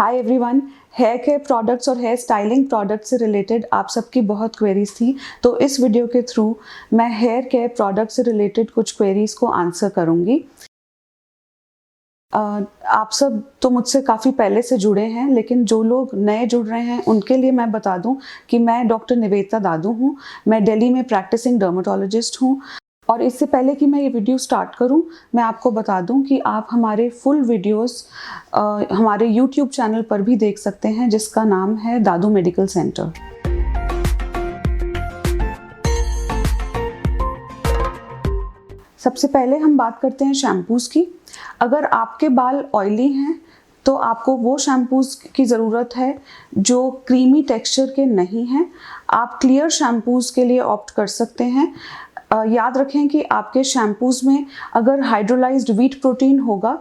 हाय everyone. Hair care products और hair styling product से related आप सबकी बहुत क्वेरीज थी, तो इस वीडियो के थ्रू मैं हेयर केयर प्रोडक्ट से रिलेटेड कुछ क्वेरीज को आंसर करूंगी। आप सब तो मुझसे काफ़ी पहले से जुड़े हैं, लेकिन जो लोग नए जुड़ रहे हैं उनके लिए मैं बता दूं कि मैं डॉक्टर निवेदिता दादू हूं। मैं दिल्ली में प्रैक्टिसिंग डर्मेटोलॉजिस्ट हूं। और इससे पहले कि मैं ये वीडियो स्टार्ट करूं, मैं आपको बता दूं कि आप हमारे फुल वीडियोस हमारे यूट्यूब चैनल पर भी देख सकते हैं, जिसका नाम है दादू मेडिकल सेंटर। सबसे पहले हम बात करते हैं शैम्पूज़ की। अगर आपके बाल ऑयली हैं तो आपको वो शैम्पूज़ की ज़रूरत है जो क्रीमी टेक्सचर के नहीं हैं। आप क्लियर शैम्पूज़ के लिए ऑप्ट कर सकते हैं। याद रखें कि आपके शैम्पूज़ में अगर हाइड्रोलाइज्ड व्हीट प्रोटीन होगा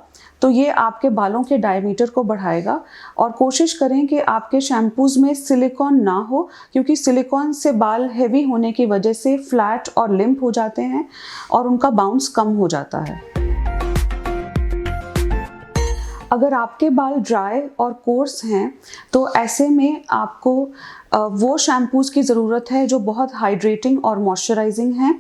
तो ये आपके बालों के डायमीटर को बढ़ाएगा। और कोशिश करें कि आपके शैम्पूज़ में सिलिकॉन ना हो, क्योंकि सिलिकॉन से बाल हेवी होने की वजह से फ्लैट और लिम्प हो जाते हैं और उनका बाउंस कम हो जाता है। अगर आपके बाल ड्राई और कोर्स हैं तो ऐसे में आपको वो शैम्पूज़ की ज़रूरत है जो बहुत हाइड्रेटिंग और मॉइस्चराइजिंग हैं।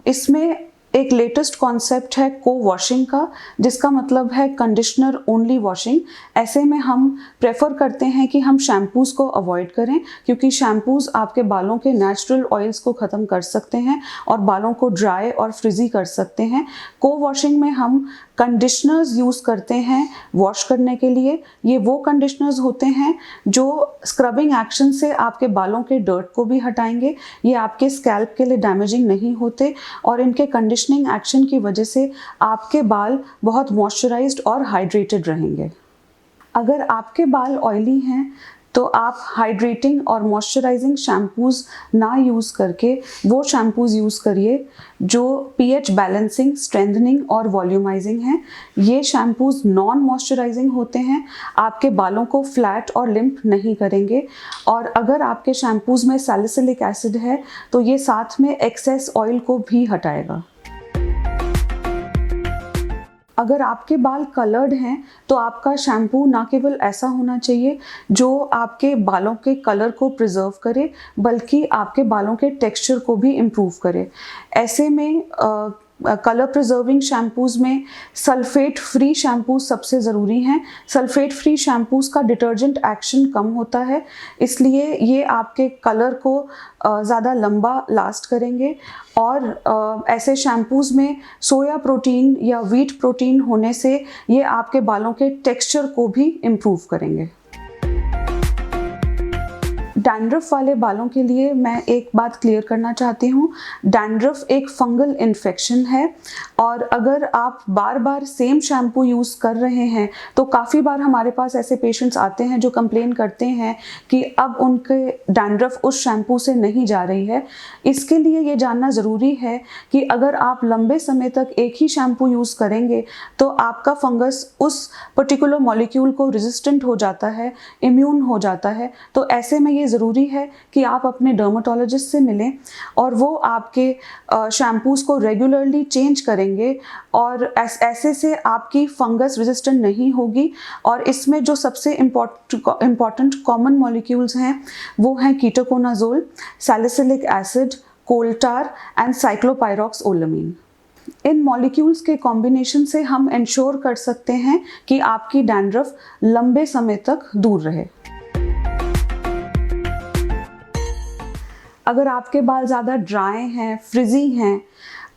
इसमें एक लेटेस्ट कॉन्सेप्ट है को वॉशिंग का, जिसका मतलब है कंडीशनर ओनली वॉशिंग। ऐसे में हम प्रेफर करते हैं कि हम शैम्पूज़ को अवॉइड करें, क्योंकि शैम्पूज़ आपके बालों के नेचुरल ऑयल्स को ख़त्म कर सकते हैं और बालों को ड्राई और फ्रिजी कर सकते हैं। को वॉशिंग में हम कंडीशनर्स यूज़ करते हैं वॉश करने के लिए। ये वो कंडीशनर्स होते हैं जो स्क्रबिंग एक्शन से आपके बालों के डर्ट को भी हटाएंगे। ये आपके स्कैल्प के लिए डैमेजिंग नहीं होते और इनके कंडीशनिंग एक्शन की वजह से आपके बाल बहुत मॉइस्चराइज्ड और हाइड्रेटेड रहेंगे। अगर आपके बाल ऑयली हैं तो आप हाइड्रेटिंग और मॉइस्चराइजिंग शैम्पूज़ ना यूज़ करके वो शैम्पूज़ यूज़ करिए जो पीएच बैलेंसिंग, स्ट्रेंथनिंग और वॉल्यूमाइजिंग हैं। ये शैम्पूज़ नॉन मॉइस्चराइजिंग होते हैं, आपके बालों को फ्लैट और लिम्प नहीं करेंगे। और अगर आपके शैम्पूज़ में सैलिसिलिक एसिड है तो ये साथ में एक्सेस ऑयल को भी हटाएगा। अगर आपके बाल कलर्ड हैं तो आपका शैम्पू ना केवल ऐसा होना चाहिए जो आपके बालों के कलर को प्रिजर्व करे, बल्कि आपके बालों के टेक्सचर को भी इम्प्रूव करे। ऐसे में कलर प्रिजर्विंग शैम्पूज़ में सल्फेट फ्री शैम्पूज़ सबसे ज़रूरी हैं। सल्फेट फ्री शैम्पूज़ का डिटर्जेंट एक्शन कम होता है, इसलिए ये आपके कलर को ज़्यादा लंबा लास्ट करेंगे। और ऐसे शैम्पूज़ में सोया प्रोटीन या व्हीट प्रोटीन होने से ये आपके बालों के टेक्सचर को भी इम्प्रूव करेंगे। डैंड्रफ वाले बालों के लिए मैं एक बात क्लियर करना चाहती हूँ। डैंड्रफ एक फंगल इन्फेक्शन है और अगर आप बार बार सेम शैम्पू यूज़ कर रहे हैं तो काफ़ी बार हमारे पास ऐसे पेशेंट्स आते हैं जो कंप्लेन करते हैं कि अब उनके डैंड्रफ उस शैम्पू से नहीं जा रही है। इसके लिए ये जानना ज़रूरी है कि अगर आप लंबे समय तक एक ही शैम्पू यूज़ करेंगे तो आपका फंगस उस पर्टिकुलर मॉलिक्यूल को रेजिस्टेंट हो जाता है, इम्यून हो जाता है। तो ऐसे में ये ज़रूरी है कि आप अपने डर्मेटोलॉजिस्ट से मिलें और वो आपके शैम्पूज़ को रेगुलरली चेंज करेंगे और ऐसे से आपकी फंगस रेजिस्टेंट नहीं होगी। और इसमें जो सबसे इम्पॉर्टेंट कॉमन मॉलिक्यूल्स हैं वो हैं ketoconazole, salicylic acid, coal tar and ciclopirox olamine. इन मॉलिक्यूल्स के कॉम्बिनेशन से हम इंश्योर कर सकते हैं कि आपकी डैंड्रफ लंबे समय तक दूर रहे। अगर आपके बाल ज़्यादा ड्राई हैं, फ्रिजी हैं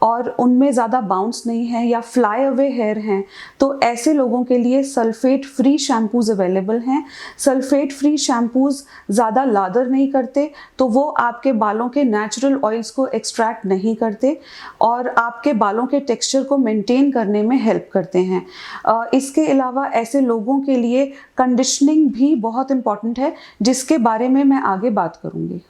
और उनमें ज़्यादा बाउंस नहीं है या फ्लाई अवे हेयर हैं तो ऐसे लोगों के लिए सल्फेट फ्री शैम्पूज़ अवेलेबल हैं। सल्फेट फ्री शैम्पूज़ ज़्यादा लादर नहीं करते, तो वो आपके बालों के नेचुरल ऑयल्स को एक्सट्रैक्ट नहीं करते और आपके बालों के टेक्सचर को मेंटेन करने में हेल्प करते हैं। इसके अलावा ऐसे लोगों के लिए कंडीशनिंग भी बहुत इम्पॉर्टेंट है, जिसके बारे में मैं आगे बात करूँगी।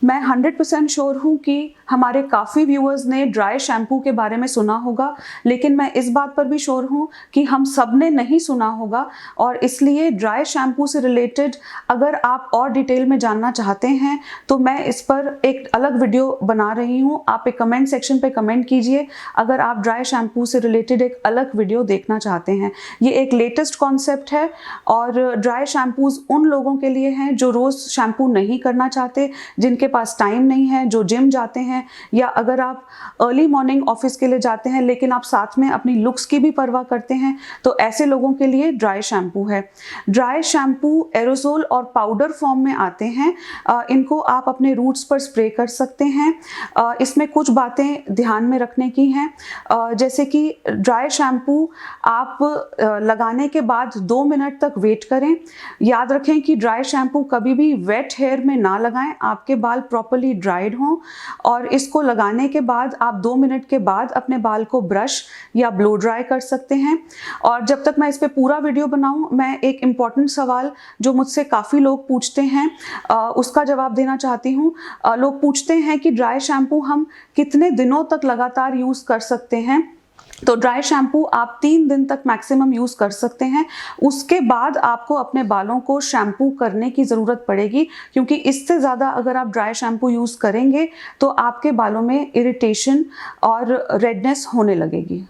मैं 100% श्योर हूँ कि हमारे काफ़ी व्यूअर्स ने ड्राई शैम्पू के बारे में सुना होगा, लेकिन मैं इस बात पर भी श्योर हूँ कि हम सब ने नहीं सुना होगा, और इसलिए ड्राई शैम्पू से रिलेटेड अगर आप और डिटेल में जानना चाहते हैं तो मैं इस पर एक अलग वीडियो बना रही हूँ। आप एक कमेंट सेक्शन पे कमेंट कीजिए अगर आप ड्राई शैम्पू से रिलेटेड एक अलग वीडियो देखना चाहते हैं। ये एक लेटेस्ट कॉन्सेप्ट है और ड्राई शैम्पूज़ उन लोगों के लिए हैं जो रोज़ शैम्पू नहीं करना चाहते, जिनके पास टाइम नहीं है, जो जिम जाते हैं, या अगर आप अर्ली मॉर्निंग ऑफिस के लिए जाते हैं लेकिन आप साथ में अपनी लुक्स की भी परवाह करते हैं, तो ऐसे लोगों के लिए ड्राई शैम्पू है। ड्राई शैम्पू एरोसोल और पाउडर फॉर्म में आते हैं। इनको आप अपने रूट्स पर स्प्रे कर सकते हैं। इसमें कुछ बातें ध्यान में रखने की हैं, जैसे कि ड्राई शैम्पू आप लगाने के बाद 2 मिनट तक वेट करें। याद रखें कि ड्राई शैम्पू कभी भी वेट हेयर में ना लगाएं, आपके बाल प्रॉपर्ली ड्राइड हों, और इसको लगाने के बाद आप 2 मिनट के बाद अपने बाल को ब्रश या ब्लो ड्राई कर सकते हैं। और जब तक मैं इस पे पूरा वीडियो बनाऊं, मैं एक इम्पॉर्टेंट सवाल जो मुझसे काफ़ी लोग पूछते हैं उसका जवाब देना चाहती हूँ। लोग पूछते हैं कि ड्राई शैम्पू हम कितने दिनों तक लगातार यूज़ कर सकते हैं। तो ड्राई शैम्पू आप 3 दिन तक मैक्सिमम यूज़ कर सकते हैं। उसके बाद आपको अपने बालों को शैम्पू करने की ज़रूरत पड़ेगी, क्योंकि इससे ज़्यादा अगर आप ड्राई शैम्पू यूज़ करेंगे तो आपके बालों में इरिटेशन और रेडनेस होने लगेगी।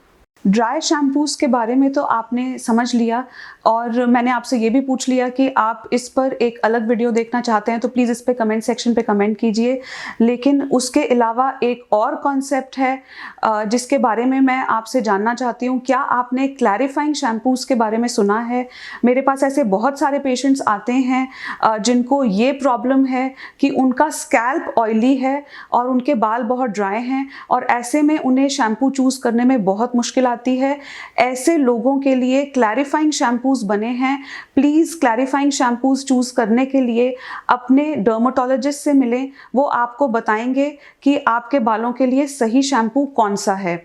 ड्राई शैम्पूज़ के बारे में तो आपने समझ लिया, और मैंने आपसे ये भी पूछ लिया कि आप इस पर एक अलग वीडियो देखना चाहते हैं, तो प्लीज़ इस पे कमेंट सेक्शन पे कमेंट कीजिए। लेकिन उसके अलावा एक और कॉन्सेप्ट है जिसके बारे में मैं आपसे जानना चाहती हूँ। क्या आपने क्लैरिफाइंग शैम्पूज़ के बारे में सुना है? मेरे पास ऐसे बहुत सारे पेशेंट्स आते हैं जिनको ये प्रॉब्लम है कि उनका स्कैल्प ऑयली है और उनके बाल बहुत ड्राई हैं, और ऐसे में उन्हें शैम्पू चूज़ करने में बहुत मुश्किल आती है। ऐसे लोगों के लिए क्लैरिफाइंग शैम्पूज़ बने हैं। प्लीज़ क्लैरिफाइंग शैम्पूज़ चूज़ करने के लिए अपने डर्मेटोलॉजिस्ट से मिलें, वो आपको बताएंगे कि आपके बालों के लिए सही शैम्पू कौन सा है।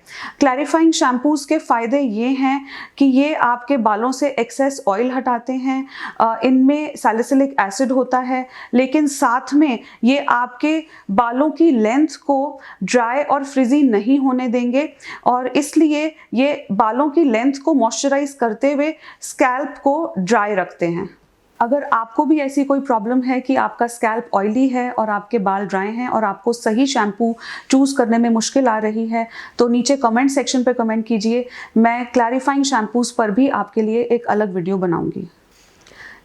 क्लैरिफाइंग शैम्पूज़ के फ़ायदे ये हैं कि ये आपके बालों से एक्सेस ऑयल हटाते हैं, इनमें सैलिसिलिक एसिड होता है, लेकिन साथ में ये आपके बालों की लेंथ को ड्राई और फ्रिजी नहीं होने देंगे, और इसलिए ये बालों की लेंथ को मॉइस्चराइज करते हुए स्कैल्प को ड्राई रखते हैं। अगर आपको भी ऐसी कोई प्रॉब्लम है कि आपका स्कैल्प ऑयली है और आपके बाल ड्राई हैं और आपको सही शैम्पू चूज़ करने में मुश्किल आ रही है, तो नीचे कमेंट सेक्शन पे कमेंट कीजिए। मैं क्लैरिफाइंग शैम्पूज़ पर भी आपके लिए एक अलग वीडियो बनाऊंगी।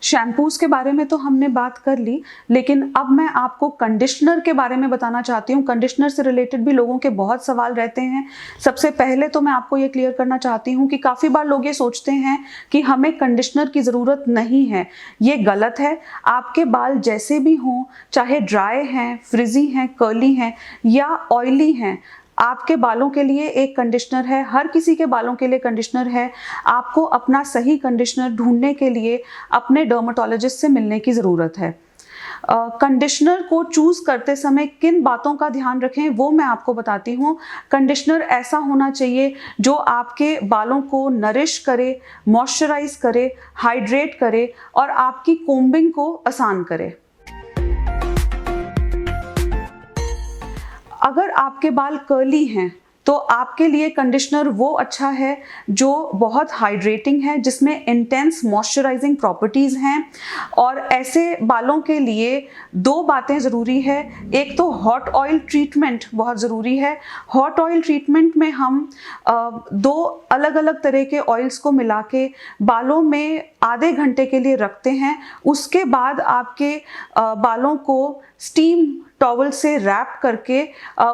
शैम्पूज़ के बारे में तो हमने बात कर ली, लेकिन अब मैं आपको कंडीशनर के बारे में बताना चाहती हूँ। कंडीशनर से रिलेटेड भी लोगों के बहुत सवाल रहते हैं। सबसे पहले तो मैं आपको ये क्लियर करना चाहती हूँ कि काफ़ी बार लोग ये सोचते हैं कि हमें कंडीशनर की ज़रूरत नहीं है। ये गलत है। आपके बाल जैसे भी हों, चाहे ड्राई हैं, फ्रिजी हैं, कर्ली हैं या ऑयली हैं, आपके बालों के लिए एक कंडीशनर है। हर किसी के बालों के लिए कंडीशनर है। आपको अपना सही कंडीशनर ढूंढने के लिए अपने डर्मेटोलॉजिस्ट से मिलने की ज़रूरत है। कंडीशनर को चूज़ करते समय किन बातों का ध्यान रखें वो मैं आपको बताती हूँ। कंडीशनर ऐसा होना चाहिए जो आपके बालों को नरिश करे, मॉइस्चराइज करे, हाइड्रेट करे और आपकी कोम्बिंग को आसान करे। अगर आपके बाल कर्ली हैं तो आपके लिए कंडीशनर वो अच्छा है जो बहुत हाइड्रेटिंग है, जिसमें इंटेंस मॉइस्चराइजिंग प्रॉपर्टीज़ हैं। और ऐसे बालों के लिए 2 बातें ज़रूरी है। एक तो हॉट ऑयल ट्रीटमेंट बहुत ज़रूरी है। हॉट ऑयल ट्रीटमेंट में हम 2 अलग अलग तरह के ऑयल्स को मिला के बालों में आधे घंटे के लिए रखते हैं। उसके बाद आपके बालों को स्टीम टॉवल से रैप करके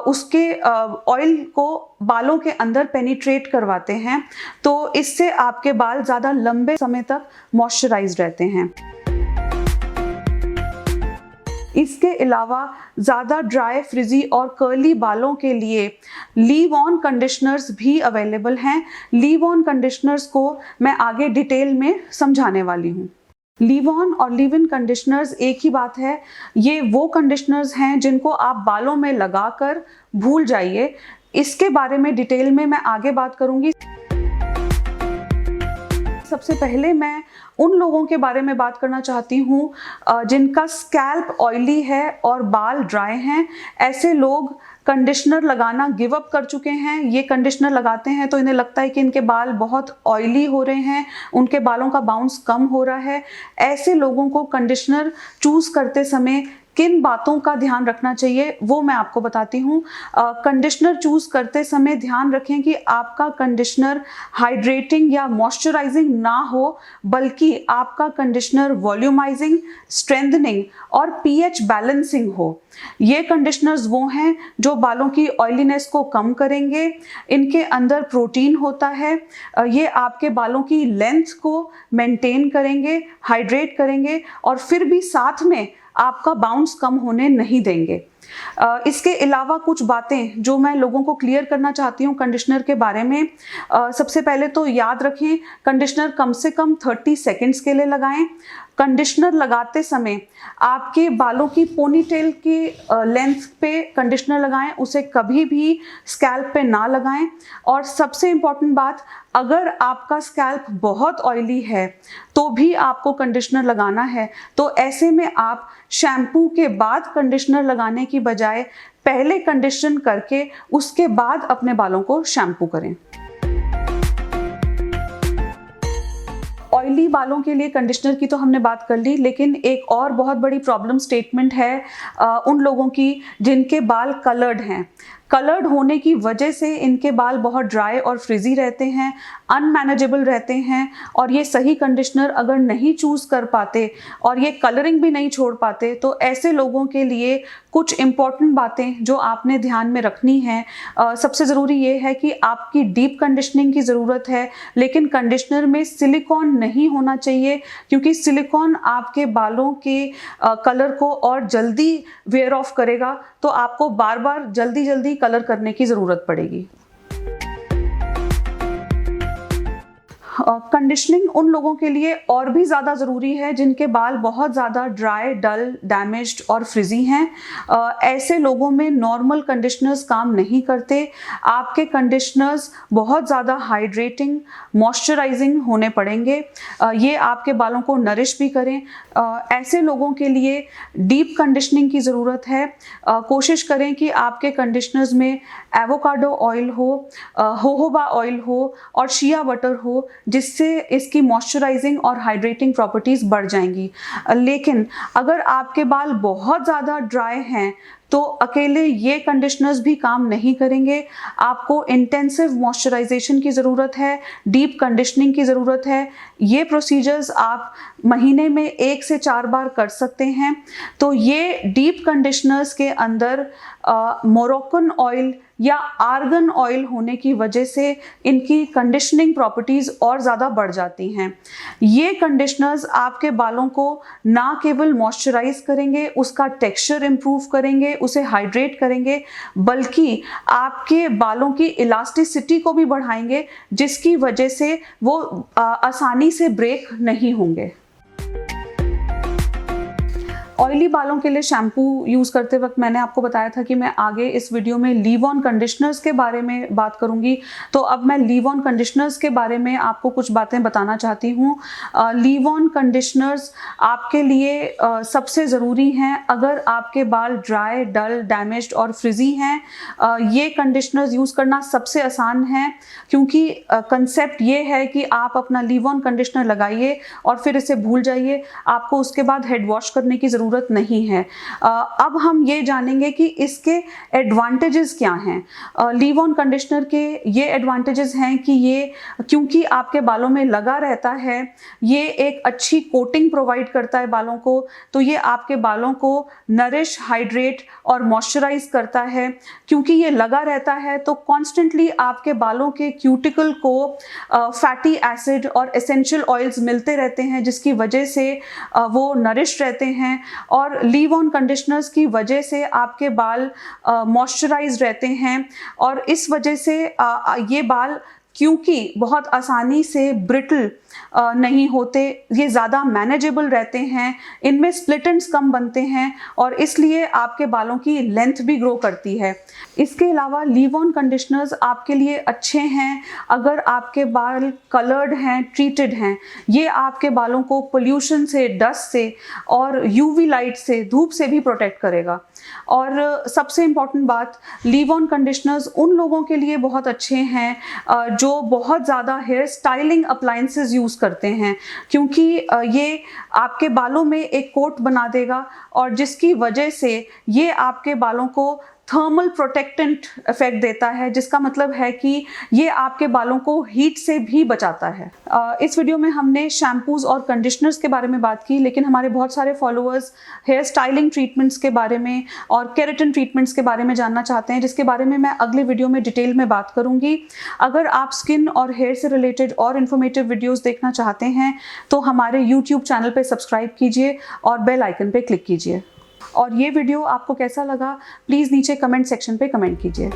उसके ऑयल को बालों के अंदर पेनिट्रेट करवाते हैं, तो इससे आपके बाल ज़्यादा लंबे समय तक मॉइस्चराइज्ड रहते हैं। इसके अलावा ज़्यादा ड्राई, फ्रिजी और कर्ली बालों के लिए लीव ऑन कंडीशनर्स भी अवेलेबल हैं। लीव ऑन कंडीशनर्स को मैं आगे डिटेल में समझाने वाली हूँ। लीव ऑन और लीव इन कंडीशनर्स एक ही बात है। ये वो कंडीशनर्स हैं जिनको आप बालों में लगाकर भूल जाइए। इसके बारे में डिटेल में मैं आगे बात करूंगी। सबसे पहले मैं उन लोगों के बारे में बात करना चाहती हूँ जिनका स्कैल्प ऑयली है और बाल ड्राई हैं। ऐसे लोग कंडीशनर लगाना गिव अप कर चुके हैं। ये कंडीशनर लगाते हैं तो इन्हें लगता है कि इनके बाल बहुत ऑयली हो रहे हैं, उनके बालों का बाउंस कम हो रहा है। ऐसे लोगों को कंडीशनर चूज करते समय किन बातों का ध्यान रखना चाहिए वो मैं आपको बताती हूँ। कंडीशनर चूज करते समय ध्यान रखें कि आपका कंडीशनर हाइड्रेटिंग या मॉइस्चराइजिंग ना हो, बल्कि आपका कंडीशनर वॉल्यूमाइजिंग, स्ट्रेंथनिंग और पीएच बैलेंसिंग हो। ये कंडीशनर्स वो हैं जो बालों की ऑयलीनेस को कम करेंगे। इनके अंदर प्रोटीन होता है, ये आपके बालों की लेंथ को मेंटेन करेंगे, हाइड्रेट करेंगे और फिर भी साथ में आपका बाउंस कम होने नहीं देंगे। इसके अलावा कुछ बातें जो मैं लोगों को क्लियर करना चाहती हूँ कंडीशनर के बारे में। सबसे पहले तो याद रखें, कंडीशनर कम से कम 30 सेकंड्स के लिए लगाएं। कंडीशनर लगाते समय आपके बालों की पोनीटेल की लेंथ पे कंडीशनर लगाएं, उसे कभी भी स्कैल्प पे ना लगाएं। और सबसे इम्पॉर्टेंट बात, अगर आपका स्कैल्प बहुत ऑयली है तो भी आपको कंडीशनर लगाना है, तो ऐसे में आप शैम्पू के बाद कंडीशनर लगाने की बजाय पहले कंडीशन करके उसके बाद अपने बालों को शैम्पू करें। ऑयली बालों के लिए कंडीशनर की तो हमने बात कर ली, लेकिन एक और बहुत बड़ी प्रॉब्लम स्टेटमेंट है उन लोगों की जिनके बाल कलर्ड हैं। कलर्ड होने की वजह से इनके बाल बहुत ड्राई और फ्रिजी रहते हैं, अनमैनेजेबल रहते हैं, और ये सही कंडीशनर अगर नहीं चूज़ कर पाते और ये कलरिंग भी नहीं छोड़ पाते, तो ऐसे लोगों के लिए कुछ इम्पॉर्टेंट बातें जो आपने ध्यान में रखनी है। सबसे ज़रूरी ये है कि आपकी डीप कंडीशनिंग की ज़रूरत है, लेकिन कंडीशनर में सिलिकॉन नहीं होना चाहिए, क्योंकि सिलिकॉन आपके बालों के कलर को और जल्दी वेयर ऑफ करेगा, तो आपको बार बार जल्दी जल्दी कलर करने की ज़रूरत पड़ेगी। कंडीशनिंग उन लोगों के लिए और भी ज़्यादा ज़रूरी है जिनके बाल बहुत ज़्यादा ड्राई, डल, डैमेज्ड और फ्रिजी हैं। ऐसे लोगों में नॉर्मल कंडीशनर्स काम नहीं करते। आपके कंडीशनर्स बहुत ज़्यादा हाइड्रेटिंग, मॉइस्चराइजिंग होने पड़ेंगे। ये आपके बालों को नरिश भी करें। ऐसे लोगों के लिए डीप कंडीशनिंग की ज़रूरत है। कोशिश करें कि आपके कंडीशनर्स में एवोकाडो ऑयल हो, जोजोबा ऑयल हो और शिया बटर हो, जिससे इसकी मॉइस्चराइजिंग और हाइड्रेटिंग प्रॉपर्टीज़ बढ़ जाएंगी। लेकिन अगर आपके बाल बहुत ज़्यादा ड्राई हैं तो अकेले ये कंडीशनर्स भी काम नहीं करेंगे। आपको इंटेंसिव मॉइस्चराइजेशन की ज़रूरत है, डीप कंडीशनिंग की ज़रूरत है। ये प्रोसीजर्स आप महीने में 1 से 4 बार कर सकते हैं। तो ये डीप कंडीशनर्स के अंदर मोरोक्कन ऑयल या आर्गन ऑयल होने की वजह से इनकी कंडीशनिंग प्रॉपर्टीज़ और ज़्यादा बढ़ जाती हैं। ये कंडीशनर्स आपके बालों को ना केवल मॉइस्चराइज करेंगे, उसका टेक्सचर इम्प्रूव करेंगे, उसे हाइड्रेट करेंगे, बल्कि आपके बालों की इलास्टिसिटी को भी बढ़ाएंगे, जिसकी वजह से वो आसानी से ब्रेक नहीं होंगे। ऑयली बालों के लिए शैम्पू यूज़ करते वक्त मैंने आपको बताया था कि मैं आगे इस वीडियो में लीव ऑन कंडीशनर्स के बारे में बात करूंगी। तो अब मैं लीव ऑन कंडीशनर्स के बारे में आपको कुछ बातें बताना चाहती हूँ। लीव ऑन कंडीशनर्स आपके लिए सबसे ज़रूरी हैं अगर आपके बाल ड्राई, डल, डैमेज्ड और फ्रिजी हैं। ये कंडीशनर्स यूज़ करना सबसे आसान है, क्योंकि कंसेप्ट ये है कि आप अपना लीव ऑन कंडीशनर लगाइए और फिर इसे भूल जाइए। आपको उसके बाद हेड वॉश करने की ज़रूरत नहीं है। अब हम ये जानेंगे कि इसके एडवांटेजेस क्या हैं। लीव ऑन कंडीशनर के ये एडवांटेजेस हैं कि ये, क्योंकि आपके बालों में लगा रहता है, ये एक अच्छी कोटिंग प्रोवाइड करता है बालों को, तो ये आपके बालों को नरिश, हाइड्रेट और मॉइस्चराइज करता है। क्योंकि ये लगा रहता है तो कॉन्स्टेंटली आपके बालों के क्यूटिकल को फैटी एसिड और एसेंशियल ऑयल्स मिलते रहते हैं, जिसकी वजह से वो नरिश रहते हैं। और लीव ऑन कंडीशनर्स की वजह से आपके बाल मॉइस्चराइज रहते हैं, और इस वजह से ये बाल क्योंकि बहुत आसानी से ब्रिटल नहीं होते, ये ज़्यादा मैनेजेबल रहते हैं, इनमें स्प्लिट एंड्स कम बनते हैं और इसलिए आपके बालों की लेंथ भी ग्रो करती है। इसके अलावा लीव ऑन कंडीशनर्स आपके लिए अच्छे हैं अगर आपके बाल कलर्ड हैं, ट्रीटेड हैं। ये आपके बालों को पोल्यूशन से, डस्ट से और यूवी लाइट से, धूप से भी प्रोटेक्ट करेगा। और सबसे इम्पॉर्टेंट बात, लीव ऑन कंडीशनर्स उन लोगों के लिए बहुत अच्छे हैं जो बहुत ज़्यादा हेयर स्टाइलिंग अप्लायंसेस यूज़ करते हैं, क्योंकि ये आपके बालों में एक कोट बना देगा और जिसकी वजह से ये आपके बालों को थर्मल प्रोटेक्टेंट इफेक्ट देता है, जिसका मतलब है कि ये आपके बालों को हीट से भी बचाता है। इस वीडियो में हमने शैम्पूज़ और कंडीशनर्स के बारे में बात की, लेकिन हमारे बहुत सारे फॉलोअर्स हेयर स्टाइलिंग ट्रीटमेंट्स के बारे में और केराटिन ट्रीटमेंट्स के बारे में जानना चाहते हैं, जिसके बारे में मैं अगले वीडियो में डिटेल में बात करूंगी। अगर आप स्किन और हेयर से रिलेटेड और इन्फॉर्मेटिव वीडियोज़ देखना चाहते हैं तो हमारे यूट्यूब चैनल पर सब्सक्राइब कीजिए और बेल आइकन पर क्लिक कीजिए। और ये वीडियो आपको कैसा लगा प्लीज़ नीचे कमेंट सेक्शन पे कमेंट कीजिए।